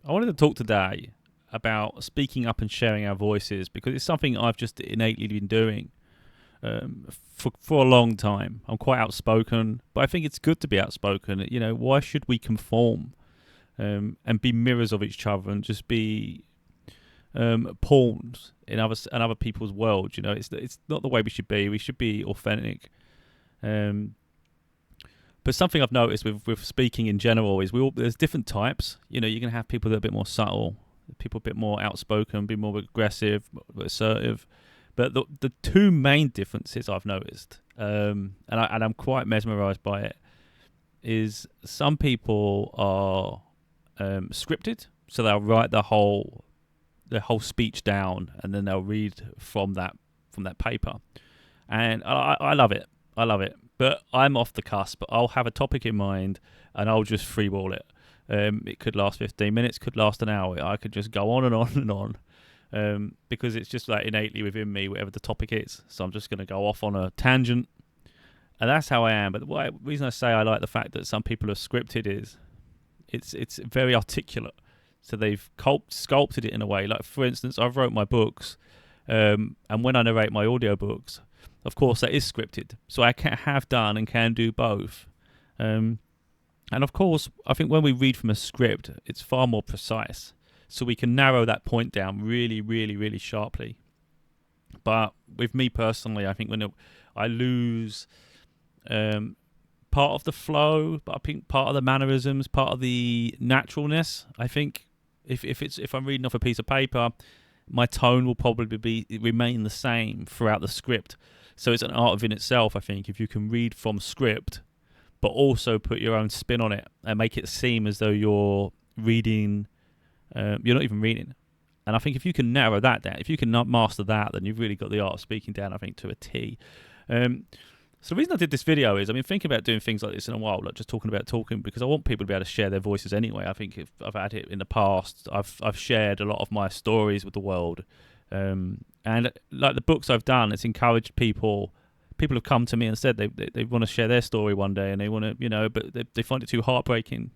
I wanted to talk today about speaking up and sharing our voices because it's something I've just innately been doing for a long time. I'm quite outspoken, but I think it's good to be outspoken. You know, why should we conform and be mirrors of each other and just be pawns in other people's world? You know, it's not the way we should be. We should be authentic. But something I've noticed with speaking in general is there's different types. You know, you're going to have people that are a bit more subtle, people a bit more outspoken, a bit more aggressive, assertive. But the two main differences I've noticed, and I'm quite mesmerised by it, is some people are scripted, so they'll write their whole speech down and then they'll read from that paper, and I love it. I love it. But I'm off the cusp. I'll have a topic in mind and I'll just freeball it. It could last 15 minutes, could last an hour. I could just go on and on and on because it's just like innately within me, whatever the topic is. So I'm just going to go off on a tangent. And that's how I am. But the reason I say I like the fact that some people are scripted is it's very articulate. So they've sculpted it in a way. Like, for instance, I've wrote my books and when I narrate my audiobooks, of course, that is scripted. So I have done and can do both. And of course, I think when we read from a script, it's far more precise. So we can narrow that point down really, really, really sharply. But with me personally, I think when I lose part of the flow, but I think part of the mannerisms, part of the naturalness. I think if I'm reading off a piece of paper, my tone will probably remain the same throughout the script. So it's an art within itself, I think, if you can read from script, but also put your own spin on it and make it seem as though you're reading, you're not even reading. And I think if you can narrow that down, if you can master that, then you've really got the art of speaking down, I think, to a T. So the reason I did this video is I've been thinking about doing things like this in a while, like just talking, because I want people to be able to share their voices anyway. I think if I've had it in the past, I've shared a lot of my stories with the world. And like the books I've done, it's encouraged people have come to me and said they want to share their story one day, and they want to, you know, but they find it too heartbreaking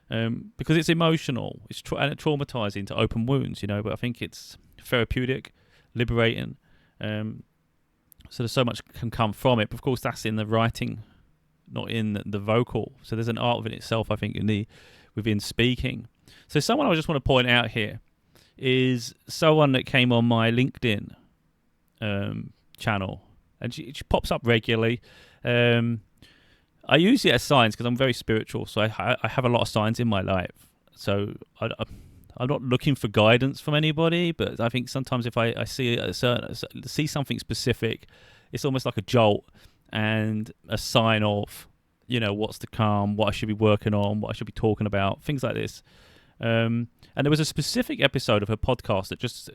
because it's emotional, it's traumatizing to open wounds, you know, but I think it's therapeutic, liberating. So there's so much can come from it, but of course that's in the writing, not in the vocal. So there's an art within itself, I think, within speaking. So someone I just want to point out here is someone that came on my LinkedIn channel, and she pops up regularly. I use it as signs because I'm very spiritual, so I have a lot of signs in my life. So I'm not looking for guidance from anybody, but I think sometimes if I see something specific, it's almost like a jolt and a sign of, you know, what's to come, what I should be working on, what I should be talking about, things like this. And there was a specific episode of her podcast that just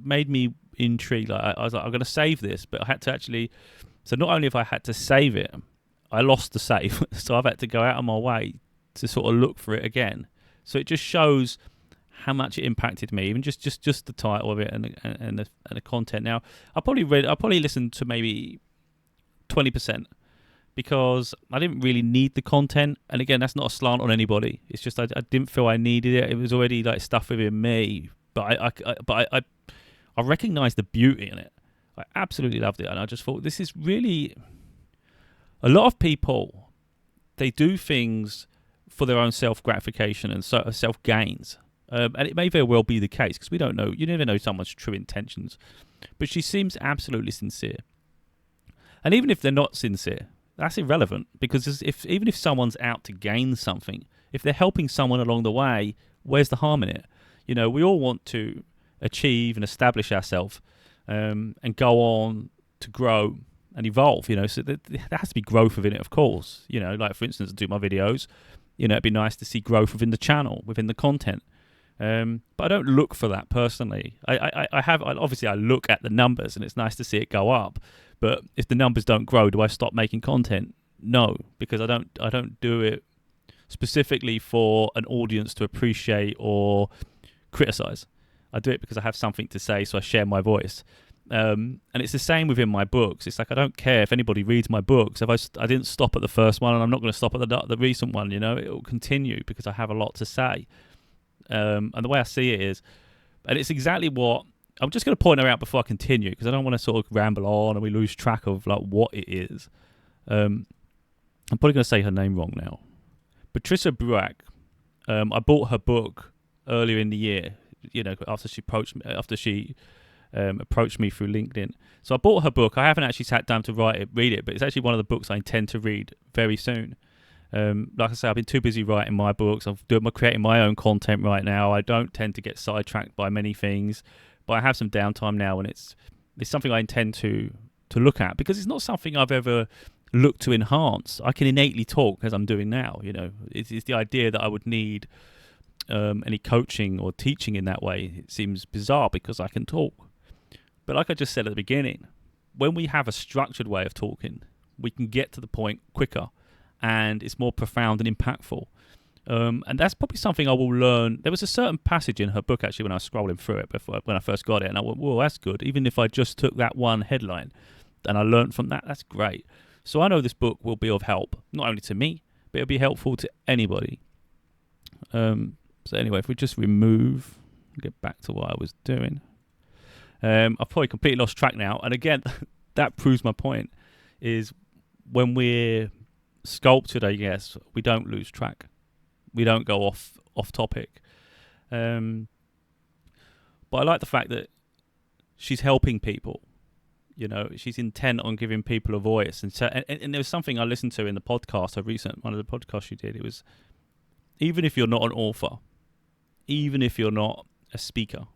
made me intrigued. Like I was like, I'm going to save this, but I had to actually. So not only have I had to save it, I lost the save, so I've had to go out of my way to sort of look for it again. So it just shows how much it impacted me, even just the title of it and the content. Now I probably listened to maybe 20%. Because I didn't really need the content, and again, that's not a slant on anybody. It's just I didn't feel I needed it. It was already like stuff within me, but I recognised the beauty in it. I absolutely loved it, and I just thought this is really a lot of people. They do things for their own self gratification and self gains, and it may very well be the case because we don't know. You never know someone's true intentions, but she seems absolutely sincere, and even if they're not sincere, that's irrelevant, because even if someone's out to gain something, if they're helping someone along the way, where's the harm in it? You know, we all want to achieve and establish ourselves and go on to grow and evolve, you know, so there has to be growth within it, of course. You know, like for instance, I do my videos, you know, it'd be nice to see growth within the channel, within the content. But I don't look for that personally. I obviously look at the numbers and it's nice to see it go up. But if the numbers don't grow, do I stop making content? No, because I don't do it specifically for an audience to appreciate or criticize. I do it because I have something to say, so I share my voice. And it's the same within my books. It's like I don't care if anybody reads my books. If I didn't stop at the first one, and I'm not going to stop at the recent one. You know, it will continue because I have a lot to say. And the way I see it is, and it's exactly what I'm just going to point her out before I continue, because I don't want to sort of ramble on and we lose track of like what it is. I'm probably going to say her name wrong now. But Tricia Brouk, I bought her book earlier in the year. You know, after she approached me through LinkedIn. So I bought her book. I haven't actually sat down to read it, but it's actually one of the books I intend to read very soon. Like I say, I've been too busy writing my books. I'm creating my own content right now. I don't tend to get sidetracked by many things, but I have some downtime now, and it's something I intend to look at, because it's not something I've ever looked to enhance. I can innately talk, as I'm doing now. You know, it's the idea that I would need any coaching or teaching in that way. It seems bizarre because I can talk. But like I just said at the beginning, when we have a structured way of talking, we can get to the point quicker, and it's more profound and impactful. And that's probably something I will learn. There was a certain passage in her book, actually, when I was scrolling through it when I first got it, and I went, "Whoa, that's good." Even if I just took that one headline and I learned from that, that's great. So I know this book will be of help, not only to me, but it'll be helpful to anybody. So anyway, if we just get back to what I was doing. I've probably completely lost track now. And again, that proves my point, is when we're sculpted, I guess, we don't lose track. We don't go off topic. But I like the fact that she's helping people. You know, she's intent on giving people a voice. And so, and there was something I listened to in the podcast, one of the podcasts she did. It was, even if you're not an author, even if you're not a speaker,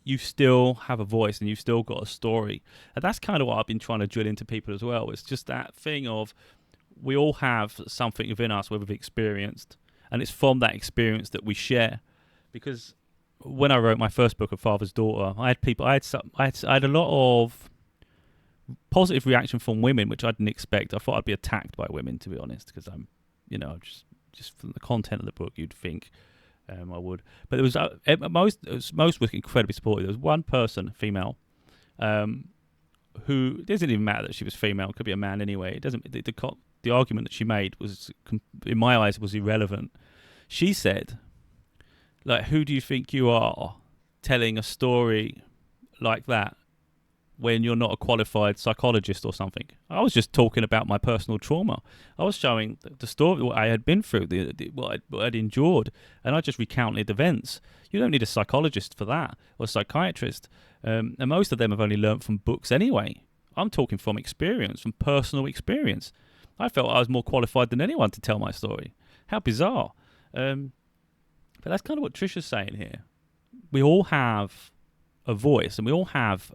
you still have a voice and you've still got a story. And that's kind of what I've been trying to drill into people as well. It's just that thing of, we all have something within us where we've experienced, and it's from that experience that we share. Because when I wrote my first book of Father's Daughter, I had a lot of positive reaction from women, which I didn't expect. I thought I'd be attacked by women, to be honest, because I'm, you know, just from the content of the book, you'd think I would. But there was most were incredibly supportive. There was one person, female, who, it doesn't even matter that she was female. It could be a man anyway. It doesn't. The argument that she made was, in my eyes, was irrelevant. She said, like, who do you think you are telling a story like that when you're not a qualified psychologist or something? I was just talking about my personal trauma. I was showing the story, what I had been through, what I'd endured, and I just recounted events. You don't need a psychologist for that, or a psychiatrist. And most of them have only learnt from books anyway. I'm talking from experience, from personal experience. I felt I was more qualified than anyone to tell my story. How bizarre. But that's kind of what Tricia's saying here. We all have a voice, and we all have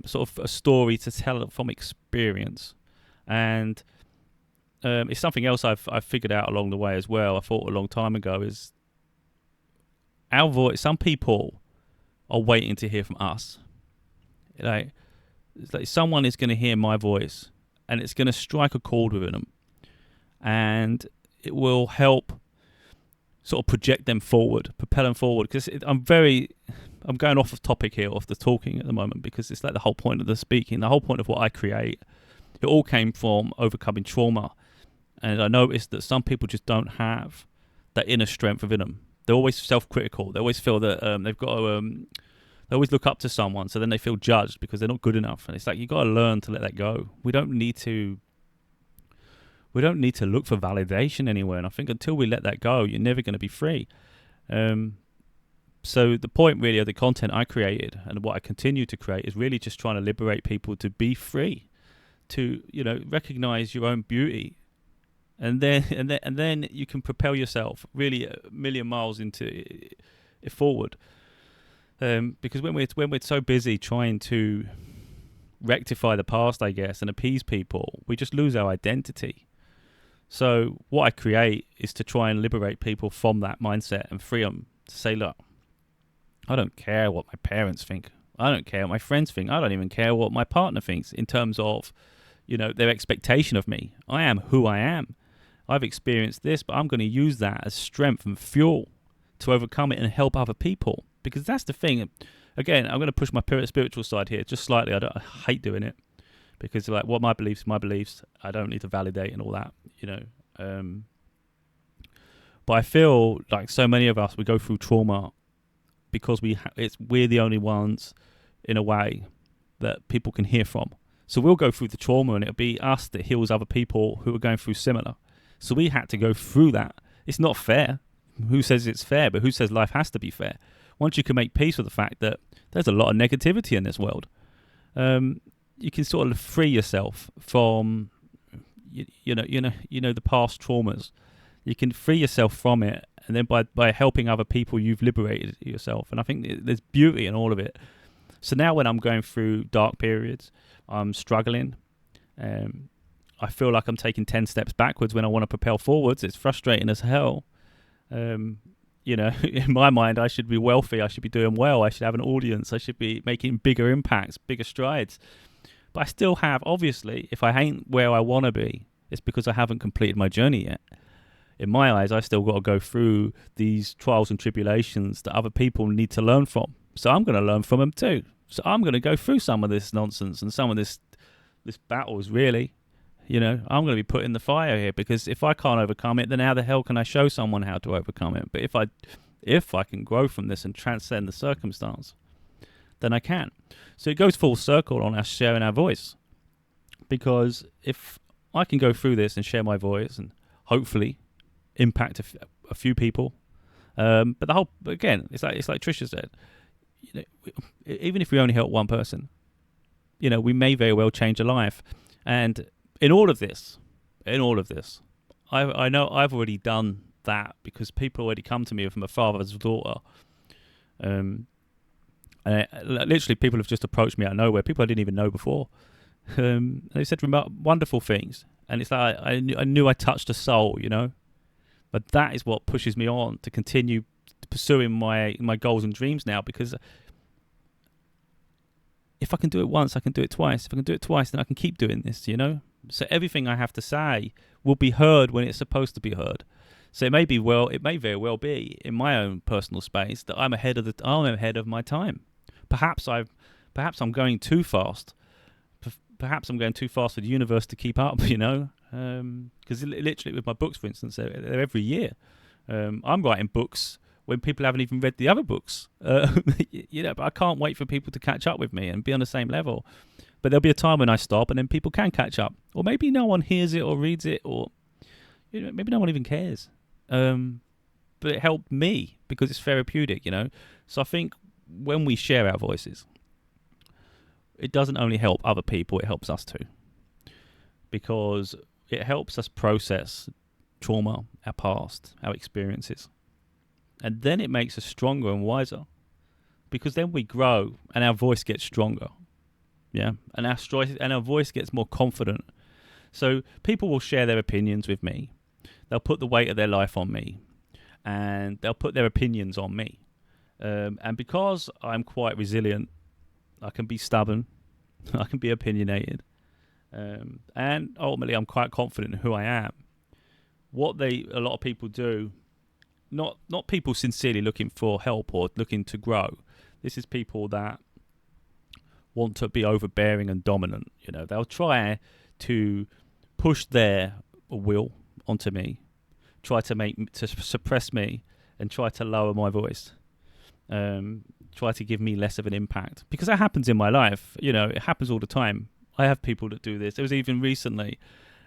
sort of a story to tell from experience. And it's something else I've figured out along the way as well. I thought a long time ago is our voice. Some people are waiting to hear from us. It's like someone is going to hear my voice, and it's going to strike a chord within them, and it will help sort of project them forward, propel them forward. Because I'm going off of topic here, off the talking at the moment, because it's like the whole point of the speaking, the whole point of what I create. It all came from overcoming trauma, and I noticed that some people just don't have that inner strength within them. They're always self-critical. They always feel that they've got to. They always look up to someone, so then they feel judged because they're not good enough. And it's like, you got to learn to let that go. We don't need to look for validation anywhere. And I think until we let that go, you're never going to be free. So the point really of the content I created and what I continue to create is really just trying to liberate people to be free, to, you know, recognize your own beauty, and then you can propel yourself really a million miles into forward. Because when we're so busy trying to rectify the past, I guess, and appease people, we just lose our identity. So what I create is to try and liberate people from that mindset and free them to say, look, I don't care what my parents think. I don't care what my friends think. I don't even care what my partner thinks in terms of, you know, their expectation of me. I am who I am. I've experienced this, but I'm going to use that as strength and fuel to overcome it and help other people. Because that's the thing. Again, I'm going to push my spiritual side here just slightly. I hate doing it, because like, what my beliefs. I don't need to validate and all that, you know. But I feel like so many of us, we go through trauma because we're the only ones, in a way, that people can hear from. So we'll go through the trauma, and it'll be us that heals other people who are going through similar. So we had to go through that. It's not fair. Who says it's fair? But who says life has to be fair? Once you can make peace with the fact that there's a lot of negativity in this world, you can sort of free yourself from, you know, the past traumas. You can free yourself from it, and then by helping other people, you've liberated yourself. And I think there's beauty in all of it. So now when I'm going through dark periods, I'm struggling. I feel like I'm taking 10 steps backwards when I want to propel forwards. It's frustrating as hell. In my mind, I should be wealthy. I should be doing well. I should have an audience. I should be making bigger impacts, bigger strides. But I still have, obviously, if I ain't where I want to be, it's because I haven't completed my journey yet. In my eyes, I still got to go through these trials and tribulations that other people need to learn from. So I'm going to learn from them too. So I'm going to go through some of this nonsense and some of this battles, really. I'm going to be put in the fire here, because if I can't overcome it, then how the hell can I show someone how to overcome it? But if I can grow from this and transcend the circumstance, then I can. So it goes full circle on us sharing our voice. Because if I can go through this and share my voice and hopefully impact a few people, but it's like Tricia said, even if we only help one person, we may very well change a life. And in all of this, I know I've already done that, because people already come to me from a father's daughter. And literally, people have just approached me out of nowhere, people I didn't even know before. They said wonderful things, and it's like I knew I touched a soul, But that is what pushes me on to continue pursuing my goals and dreams now, because if I can do it once, I can do it twice. If I can do it twice, then I can keep doing this, So everything I have to say will be heard when it's supposed to be heard. So it may very well be in my own personal space that I'm ahead of my time. Perhaps I'm going too fast. Perhaps I'm going too fast for the universe to keep up, Because literally with my books, for instance, they're every year. I'm writing books when people haven't even read the other books. But I can't wait for people to catch up with me and be on the same level. But there'll be a time when I stop, and then people can catch up. Or maybe no one hears it or reads it, or maybe no one even cares. But it helped me because it's therapeutic, So I think when we share our voices, it doesn't only help other people, it helps us too. Because it helps us process trauma, our past, our experiences. And then it makes us stronger and wiser. Because then we grow and our voice gets stronger. Yeah. And our voice gets more confident. So people will share their opinions with me. They'll put the weight of their life on me. And they'll put their opinions on me. And because I'm quite resilient, I can be stubborn. I can be opinionated. And ultimately, I'm quite confident in who I am. What a lot of people do, not people sincerely looking for help or looking to grow. This is people that want to be overbearing and dominant. They'll try to push their will onto me, try to suppress me, and try to lower my voice. Try to give me less of an impact, because that happens in my life. It happens all the time. I have people that do this. There was even recently,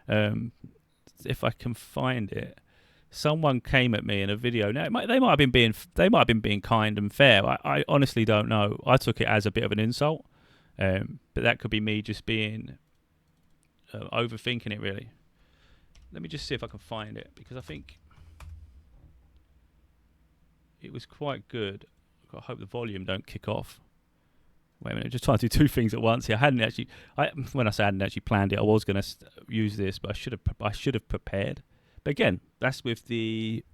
if I can find it, someone came at me in a video. Now they might have been being kind and fair. I honestly don't know. I took it as a bit of an insult, but that could be me just being overthinking it. Really, let me just see if I can find it, because I think it was quite good. I hope the volume don't kick off. Wait a minute, just trying to do two things at once here. When I say I hadn't actually planned it, I was going to use this, but I should have prepared. But again, that's with the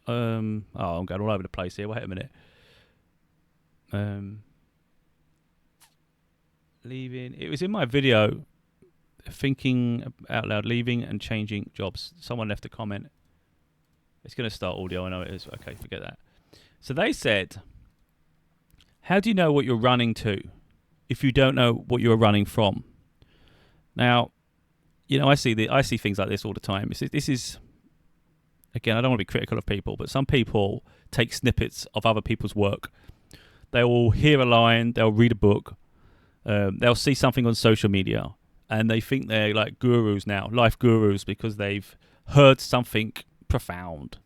I'm going all over the place here. Wait a minute. Leaving. It was in my video, thinking out loud, leaving and changing jobs. Someone left a comment. It's going to start audio. I know it is. Okay, forget that. So they said, how do you know what you're running to if you don't know what you're running from? Now, I see things like this all the time. This is again, I don't want to be critical of people, but some people take snippets of other people's work. They will hear a line, they'll read a book, they'll see something on social media, and they think they're like gurus now, life gurus, because they've heard something profound,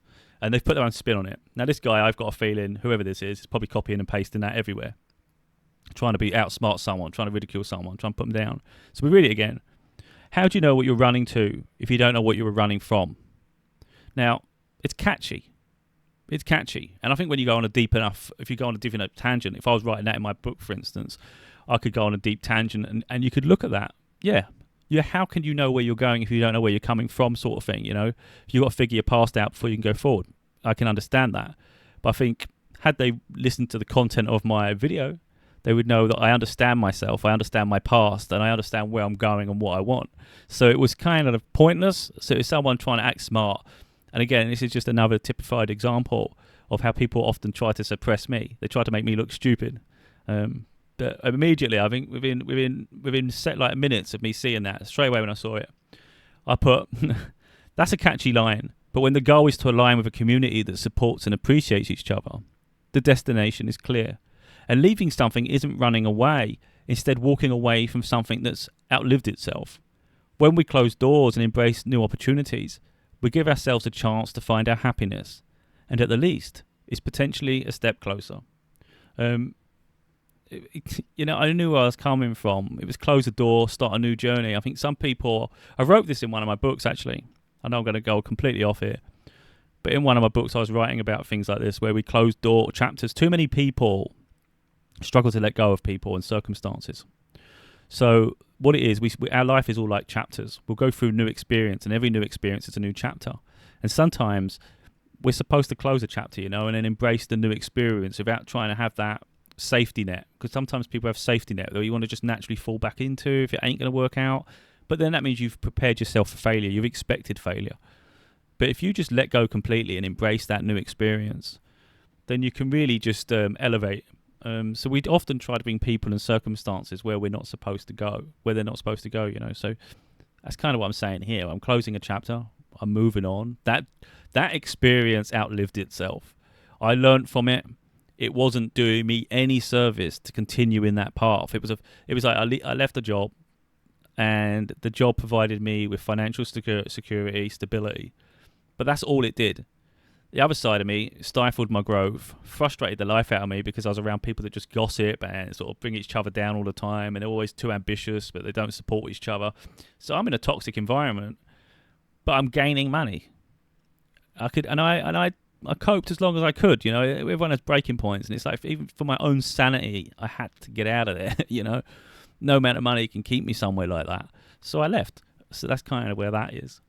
and they've put their own spin on it. Now, this guy, I've got a feeling, whoever this is probably copying and pasting that everywhere, trying to be outsmart someone, trying to ridicule someone, trying to put them down. So we read it again. How do you know what you're running to if you don't know what you were running from? Now, it's catchy. It's catchy. And I think when you go on a deep enough, if you go on a deep enough tangent, if I was writing that in my book, for instance, I could go on a deep tangent and you could look at that. Yeah, how can you know where you're going if you don't know where you're coming from, sort of thing, you know? You've got to figure your past out before you can go forward. I can understand that. But I think had they listened to the content of my video, they would know that I understand myself, I understand my past, and I understand where I'm going and what I want. So it was kind of pointless. So it's someone trying to act smart. And again, this is just another typified example of how people often try to suppress me. They try to make me look stupid. But immediately, I think within set like minutes of me seeing that, straight away when I saw it, I put, that's a catchy line. But when the goal is to align with a community that supports and appreciates each other, the destination is clear. And leaving something isn't running away, instead walking away from something that's outlived itself. When we close doors and embrace new opportunities, we give ourselves a chance to find our happiness, and at the least, it's potentially a step closer. I knew where I was coming from. It was close the door, start a new journey. I think some people, I wrote this in one of my books actually. I know I'm going to go completely off here, but in one of my books I was writing about things like this, where we close door chapters. Too many people struggle to let go of people and circumstances. So what it is, our life is all like chapters. We'll go through new experience, and every new experience is a new chapter. And sometimes we're supposed to close a chapter, and then embrace the new experience without trying to have that safety net. Because sometimes people have safety net that you want to just naturally fall back into if it ain't going to work out. But then that means you've prepared yourself for failure. You've expected failure. But if you just let go completely and embrace that new experience, then you can really just elevate. So we often try to bring people and circumstances where we're not supposed to go, where they're not supposed to go, So that's kind of what I'm saying here. I'm closing a chapter. I'm moving on. That experience outlived itself. I learned from it. It wasn't doing me any service to continue in that path. It was like I left a job, and the job provided me with financial security, stability. But that's all it did. The other side of me stifled my growth, frustrated the life out of me because I was around people that just gossip and sort of bring each other down all the time, and they're always too ambitious, but they don't support each other. So I'm in a toxic environment, but I'm gaining money. I coped as long as I could. Everyone has breaking points, and it's like even for my own sanity, I had to get out of there. No amount of money can keep me somewhere like that. So I left. So that's kind of where that is.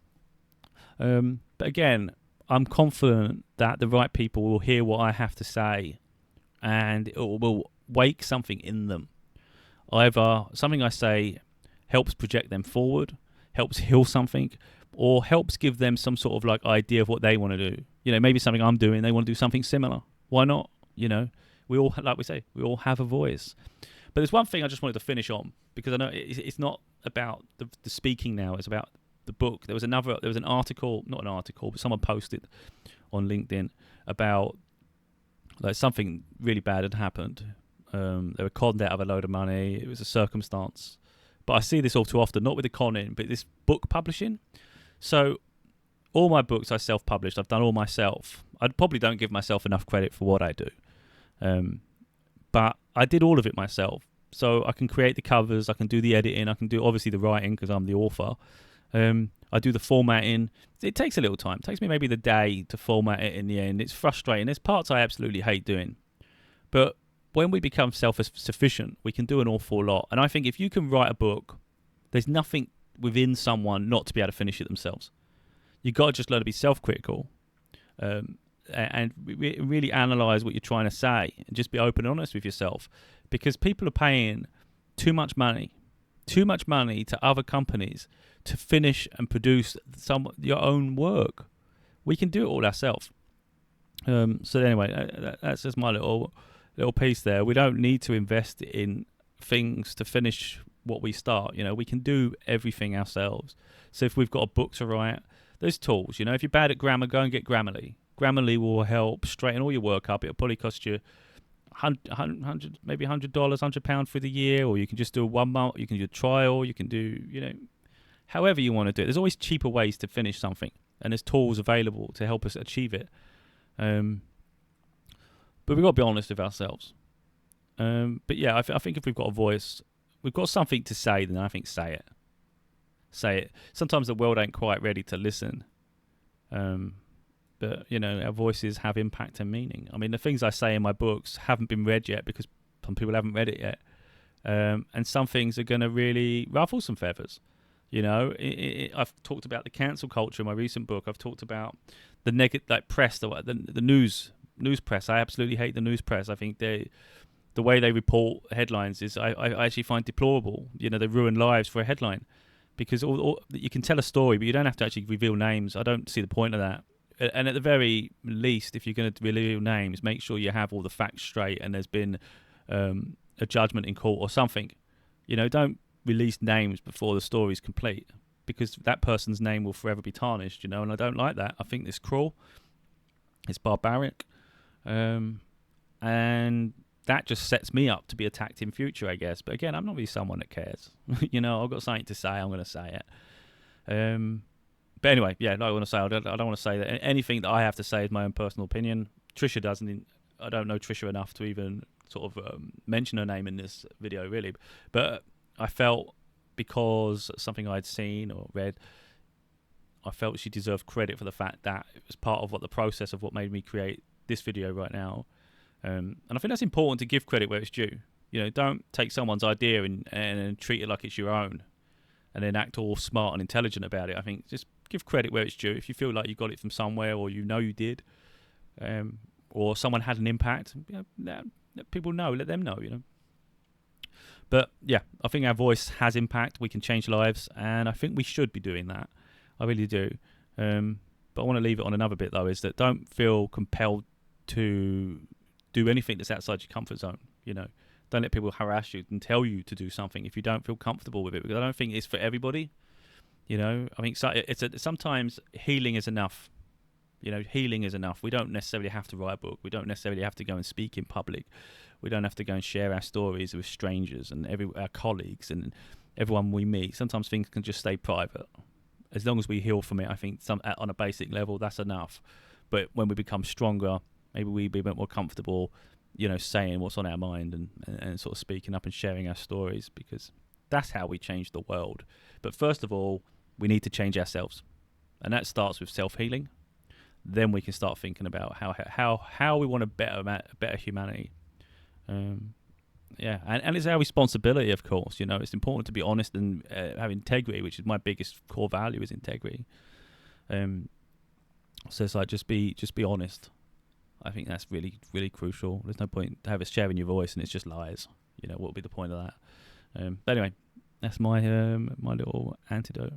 But again, I'm confident that the right people will hear what I have to say, and it will wake something in them. Either something I say helps project them forward, helps heal something, or helps give them some sort of like idea of what they want to do. Maybe something I'm doing, they want to do something similar. Why not? We all, like we say, we all have a voice. But there's one thing I just wanted to finish on, because I know it's not about the speaking now, it's about the book. There was an article, not an article, but someone posted on LinkedIn about like something really bad had happened. They were conned out of a load of money. It was a circumstance. But I see this all too often, not with the conning, but this book publishing. So all my books I self-published. I've done all myself. I probably don't give myself enough credit for what I do. But I did all of it myself. So I can create the covers, I can do the editing, I can do obviously the writing because I'm the author. I do the formatting. It takes a little time. It takes me maybe the day to format it in the end. It's frustrating. There's parts I absolutely hate doing. But when we become self-sufficient, we can do an awful lot. And I think if you can write a book, there's nothing within someone not to be able to finish it themselves. You've got to just learn to be self-critical and really analyse what you're trying to say and just be open and honest with yourself. Because people are paying too much money to other companies to finish and produce your own work. We can do it all ourselves. So anyway, that's just my little piece there. We don't need to invest in things to finish what we start. We can do everything ourselves. So if we've got a book to write, There's tools. You know, if you're bad at grammar, go and get Grammarly. Grammarly will help straighten all your work up. It'll probably cost you maybe $100, £100 for the year, or you can just do a 1 month. You can do a trial. You can do, however you want to do it. There's always cheaper ways to finish something, and there's tools available to help us achieve it. But we've got to be honest with ourselves. But yeah, I think if we've got a voice, we've got something to say, then I think say it. Say it. Sometimes the world ain't quite ready to listen. But, our voices have impact and meaning. I mean, the things I say in my books haven't been read yet because some people haven't read it yet. And some things are going to really ruffle some feathers. I've talked about the cancel culture in my recent book. I've talked about the negative, press, the news press. I absolutely hate the news press. I think the way they report headlines is I actually find deplorable. They ruin lives for a headline, because you can tell a story, but you don't have to actually reveal names. I don't see the point of that. And at the very least, if you're going to reveal names, make sure you have all the facts straight and there's been a judgment in court or something. Don't release names before the story's complete, because that person's name will forever be tarnished. And I don't like that. I think it's cruel. It's barbaric. And that just sets me up to be attacked in future, I guess. But again, I'm not really someone that cares. I've got something to say, I'm going to say it. But anyway, yeah, I want to say, I don't want to say that anything that I have to say is my own personal opinion. Tricia doesn't. I don't know Tricia enough to even sort of mention her name in this video, really. But I felt, because something I'd seen or read, I felt she deserved credit for the fact that it was part of the process of what made me create this video right now. And I think that's important, to give credit where it's due. Don't take someone's idea and treat it like it's your own, and then act all smart and intelligent about it. I think just give credit where it's due. If you feel like you got it from somewhere, or you did, or someone had an impact, let people know. Let them know. But yeah, I think our voice has impact. We can change lives, and I think we should be doing that. I really do. But I want to leave it on another bit, though, is that don't feel compelled to do anything that's outside your comfort zone. Don't let people harass you and tell you to do something if you don't feel comfortable with it, because I don't think it's for everybody. I think sometimes healing is enough. Healing is enough. We don't necessarily have to write a book. We don't necessarily have to go and speak in public. We don't have to go and share our stories with strangers and our colleagues and everyone we meet. Sometimes things can just stay private. As long as we heal from it, I think on a basic level, that's enough. But when we become stronger, maybe we be a bit more comfortable, saying what's on our mind and sort of speaking up and sharing our stories, because that's how we change the world. But first of all, we need to change ourselves. And that starts with self-healing. Then we can start thinking about how we want to better humanity. And it's our responsibility, of course. It's important to be honest and have integrity, which is my biggest core value, is integrity. So it's like just be honest. I think that's really, really crucial. There's no point to have us sharing your voice and it's just lies. What would be the point of that? But anyway, that's my little antidote.